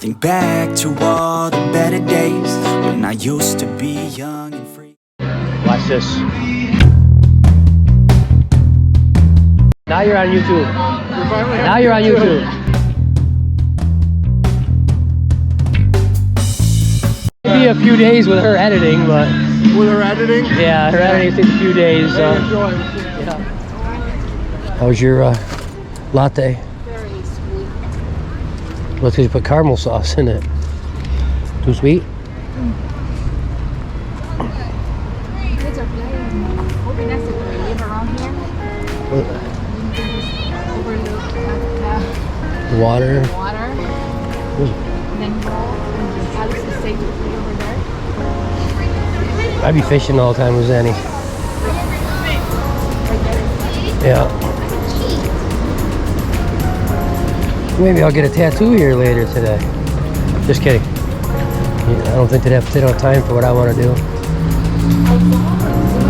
think back to all the better days when I used to be young and free. Watch this. Now you're on YouTube. Now you're on YouTube. Maybe a few days with her editing, but with her editing? Yeah, her editing takes a few days. So. Yeah. How's your latte? Very sweet. Well, because you put caramel sauce in it. Too sweet? Kids are playing. Hoping that's if we live around here. Overlook The water. water. Ooh. And then go. And Alex is safe to play over there. I'd be fishing all the time with Zanny. Yeah. Maybe I'll get a tattoo here later today. Just kidding. I don't think they'd have time for what I want to do.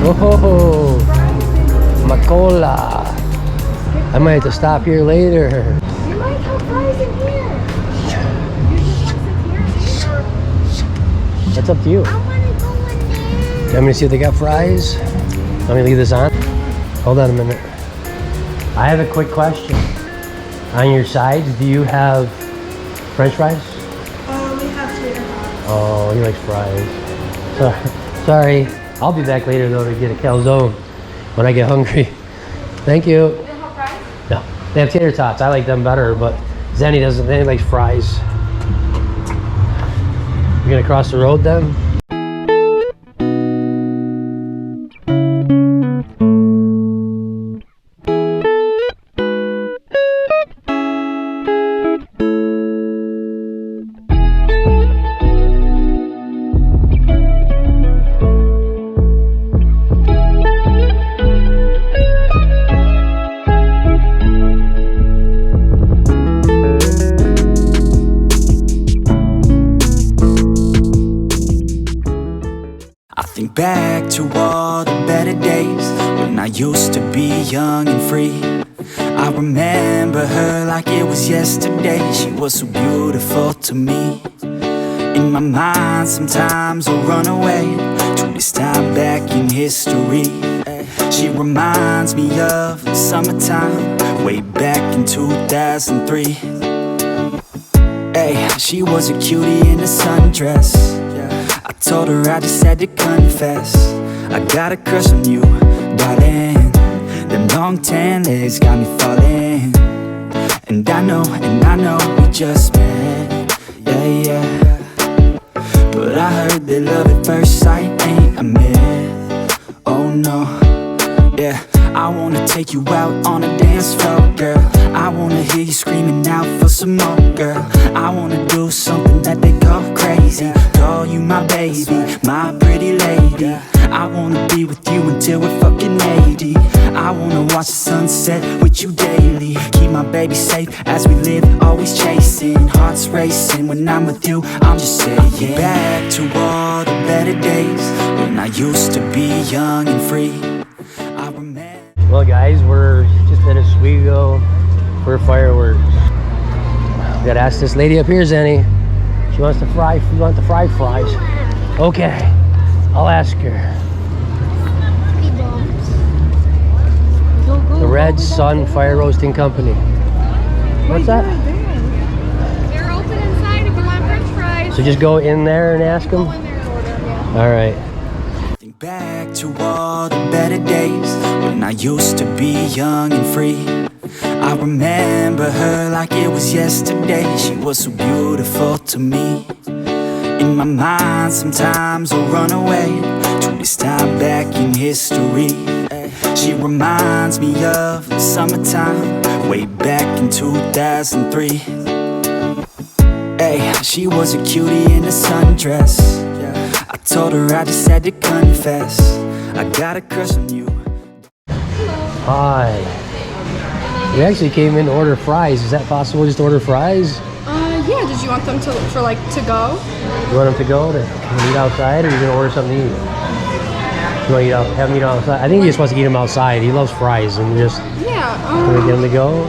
Oh, Macola. I might have to stop here later. You might have fries in here. That's up to you. I want to go in there. You want me to see if they got fries? Let me leave this on. Hold on a minute. I have a quick question. On your sides, do you have French fries? We have tater tots. Oh, he likes fries. Sorry. I'll be back later though to get a calzone when I get hungry. Thank you. Do they have fries? No, they have tater tots. I like them better, but Zenny doesn't. Zenny likes fries. You're gonna cross the road then? Think back to all the better days when I used to be young and free. I remember her like it was yesterday. She was so beautiful to me. In my mind sometimes I'll run away to this time back in history. She reminds me of the summertime way back in 2003. Hey, she was a cutie in a sundress. I told her I just had to confess, I got a crush on you, darling. Them long tan legs got me falling. And I know we just met, yeah. But I heard that love at first sight ain't a myth. Oh no, yeah. I wanna take you out on a dance floor, girl. I wanna hear you screaming out for some more, girl. I wanna do something that they call crazy. Call you my baby, my pretty lady. I wanna be with you until we're fucking 80. I wanna watch the sunset with you daily. Keep my baby safe as we live, always chasing. Hearts racing when I'm with you, I'm just saying. Back to all the better days when I used to be young and free. I remember. Well guys, we're just at Oswego for fireworks. We gotta ask this lady up here, Zenny. She wants to fry, we want the fried fries. Okay, I'll ask her. The Red Sun Fire Roasting Company. What's that? They're open inside if you want French fries. So just go in there and ask them? Go in there and order, yeah. All right. Think back to all the better days when I used to be young and free. I remember her like it was yesterday. She was so beautiful to me. In my mind sometimes I'll run away to this time back in history. She reminds me of the summertime way back in 2003. Hey, she was a cutie in a sundress. I told her I just had to confess, I got a crush on you. Hi. We actually came in to order fries. Is that possible, just to order fries? Yeah, did you want them to go? You want them to go to eat outside, or are you gonna order something to eat? You want to eat out, have them eat outside? I think he just wants to eat them outside. He loves fries, and just Yeah. can we get him to go?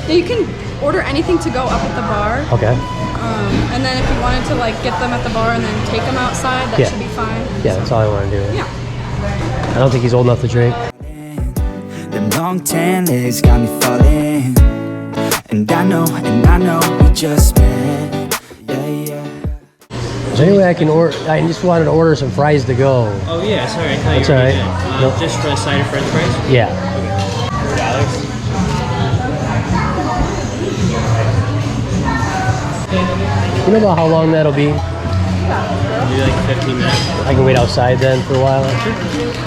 Yeah, you can order anything to go up at the bar. Okay. And then if you wanted to like get them at the bar and then take them outside, that should be fine. Yeah, that's all I want to do. Yeah. I don't think he's old enough to drink. Them long tan legs got me falling. And I know we just met. Yeah, yeah. Is there any way I can order? I just wanted to order some fries to go. Oh yeah, sorry, I thought That's you were all right. good. Just for a side of French fries? Yeah. $4. You know about how long that'll be? Maybe like 15 minutes. I can wait outside then for a while.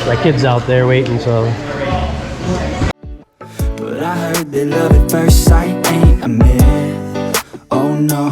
My kid's out there waiting, so. But I heard that love at first sight ain't a myth. Oh no,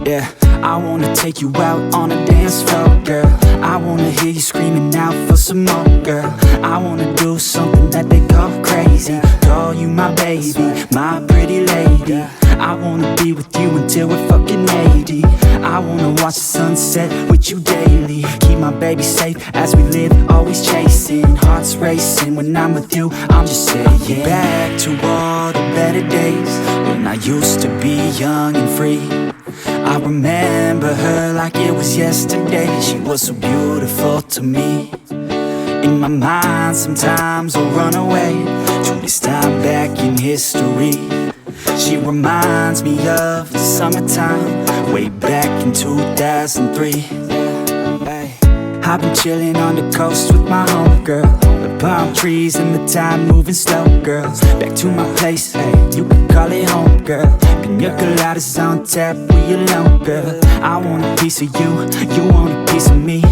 yeah. I wanna take you out on a dance floor, girl. I wanna hear you screaming out for some more, girl. I wanna do something that they call crazy. Call you my baby, my pretty lady. I wanna be with you until we're fucking 80. I wanna watch the sunset with you daily. Keep my baby safe as we live, always chasing. Hearts racing when I'm with you, I'm just saying. Back to all the better days when I used to be young and free. I remember her like it was yesterday. She was so beautiful to me. In my mind sometimes I'll run away to this time back in history. She reminds me of the summertime, way back in 2003. I've been chilling on the coast with my homegirl. The palm trees and the time moving slow, girls. Back to my place, hey, you can call it home, girl. Pina coladas on tap, we alone, girl. I want a piece of you, you want a piece of me.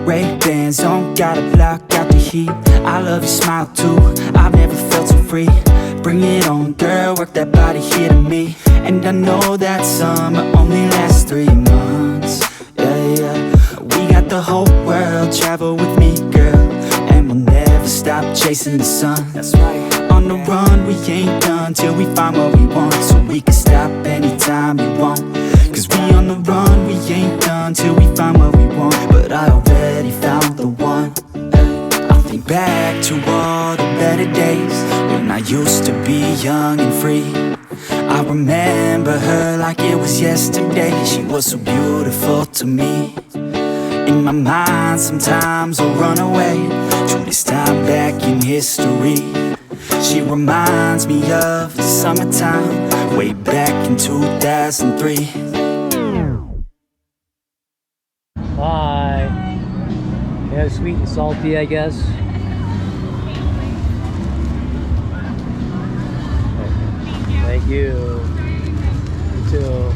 Ray-Bans on, gotta block out the heat. I love your smile too, I've never felt so free. Bring it on, girl, work that body here to me. And I know that summer only lasts 3 months. Yeah, yeah. We got the whole world, travel with me, girl. And we'll never stop chasing the sun. That's right. On the run, we ain't done till we find what we want. So we can stop anytime we want. Cause we on the run, we ain't done till we find what we want. But I already found the one. I think back to all the better days when I used to be young and free. I remember her like it was yesterday. She was so beautiful to me. In my mind sometimes I'll run away to this time back in history. She reminds me of the summertime, way back in 2003. Hi. Yeah, sweet and salty, I guess. Thank you. You too.